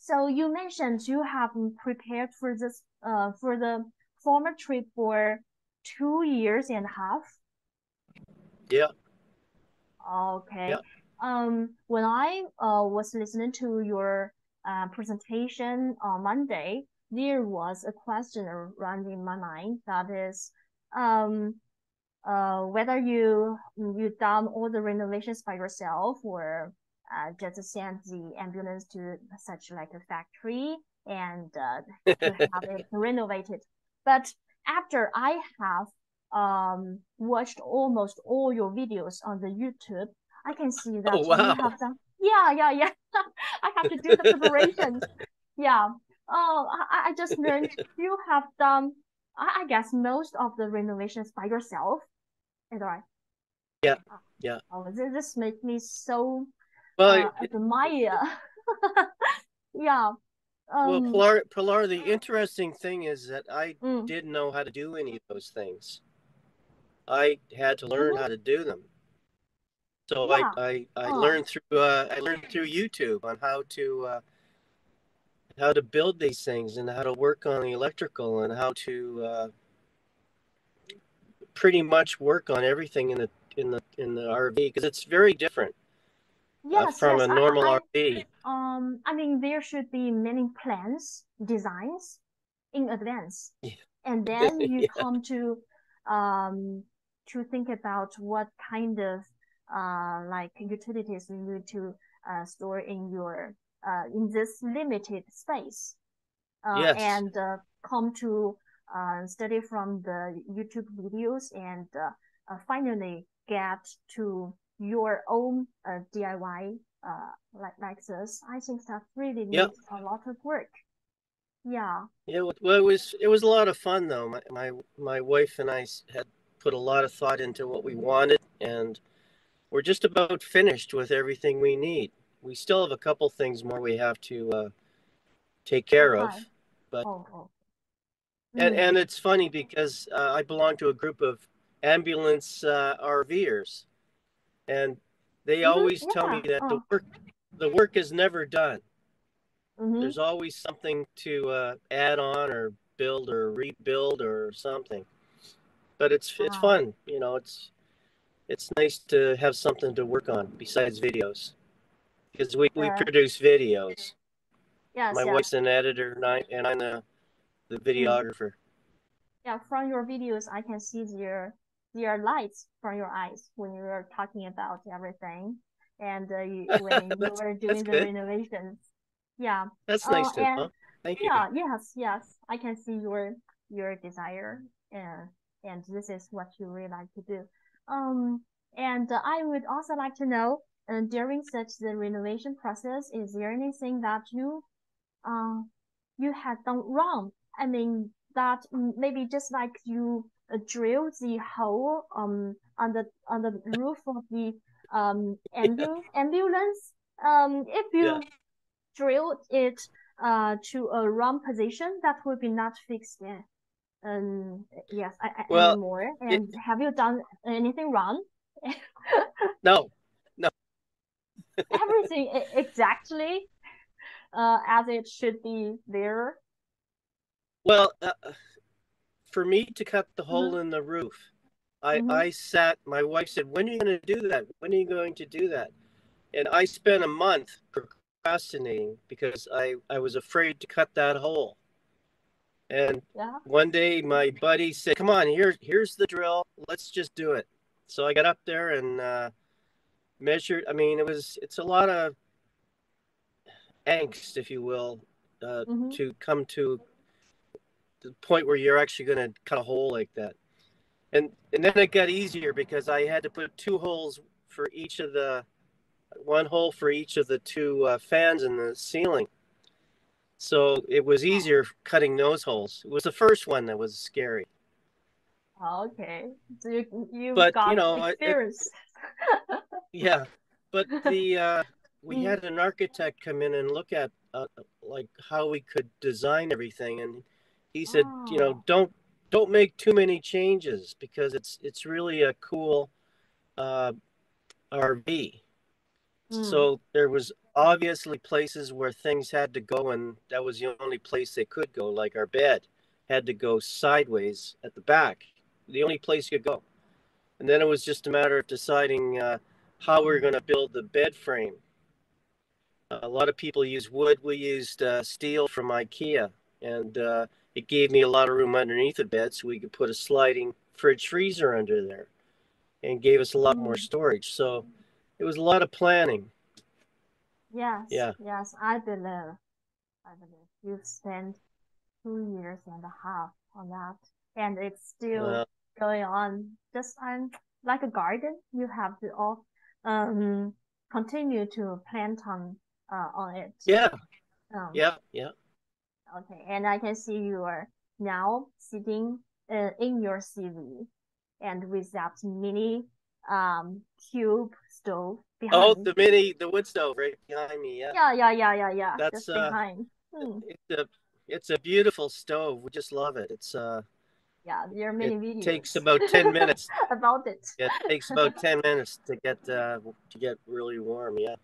So you mentioned you have prepared for this for the former trip for 2 years and a half. Yeah, Okay. yeah. When I was listening to your presentation on Monday, there was a question around in my mind that is, um, whether you done all the renovations by yourself or just send the ambulance to such like a factory and to have it renovated. But after I have watched almost all your videos on the YouTube, I can see Oh, that you wow. have done. Yeah, yeah, yeah. I have to do the preparations. Yeah. Oh, I just learned you have done. I guess most of the renovations by yourself. Is that right? Yeah, yeah. Oh, this makes me so Well, admire. Yeah. well, Um. Pilar, the interesting thing is that I Mm, didn't know how to do any of those things. I had to learn mm-hmm. how to do them. So Yeah. I Oh. learned through YouTube on how to build these things and how to work on the electrical and how to pretty much work on everything in the RV because it's very different Yes. from Yes. a normal RV. I mean, there should be many plans, designs in advance, and then you Yeah, come um to think about what kind of like utilities you need to store in your in this limited space. yes, And come to study from the YouTube videos and finally get to your own DIY like this. I think that really yeah, needs a lot of work. Yeah. yeah. Well, it was a lot of fun though. My wife and I had put a lot of thought into what we wanted, and we're just about finished with everything we need. We still have a couple things more we have to take care of, Okay. but Oh, oh. Mm. and it's funny because I belong to a group of ambulance RVers, and they Mm-hmm. always tell me Yeah. that Oh. the work is never done. Mm-hmm. There's always something to add on or build or rebuild or something. But it's Wow. fun, it's nice to have something to work on besides videos because we Uh, produce videos. yes. My Yes. wife's an editor and I'm the Mm. videographer. Yeah. From your videos, I can see their lights from your eyes when you are talking about everything, and when you were That's doing the good. renovations. Yeah. That's nice to And know. Thank you. yeah. Yes. Yes. I can see your desire, and this is what you really like to do. Um. And I would also like to know, during such the renovation process, is there anything that uh, you had done wrong? I mean, that maybe just like you drill the hole on the roof of the ambulance. If Yeah. you drilled it to a wrong position, that would be not fixed. Yes, Well, anymore. it And have you done anything wrong? no, no. Everything exactly as it should be there. Well, for me to cut the Mm-hmm, hole in the roof, mm-hmm. I sat. My wife said, "When are you going to do that? When are you going to do that?" And I spent a month procrastinating because I was afraid to cut that hole. And Yeah. one day my buddy said, "Come on, here's the drill. Let's just do it." So I got up there and measured. I mean, it's a lot of angst, if you will, Mm-hmm. to come to the point where you're actually going to cut a hole like that. And then it got easier because I had to put two holes for each of the one hole for each of the two fans in the ceiling. So it was Oh, easier cutting those holes. It was the first one that was scary. okay. So you But got experience. yeah. But the we Mm. had an architect come in and look at like how we could design everything, and he said, Oh, don't make too many changes because it's really a cool uh, RV. So there was obviously places where things had to go, and that was the only place they could go. Like our bed had to go sideways at the back, the only place you could go. And then it was just a matter of deciding how we were going to build the bed frame. A lot of people use wood. We used steel from IKEA, and it gave me a lot of room underneath the bed, so we could put a sliding fridge freezer under there, and gave us a lot more storage. So it was a lot of planning. Yes, Yeah. yes, I believe. You've spent 2 years and a half on that, and it's still Uh, going on. Just like a garden, you have to all um continue to plant on it. yeah. Um, Yeah. Yeah. okay, and I can see you are now sitting in your CV and with that mini cube stove Oh, behind. the wood stove right behind me. Yeah. Yeah. That's Just behind. it's a beautiful stove. We just love it. Yeah, there are It many takes videos about 10 minutes. about it. It takes about 10 minutes to get really warm. Yeah.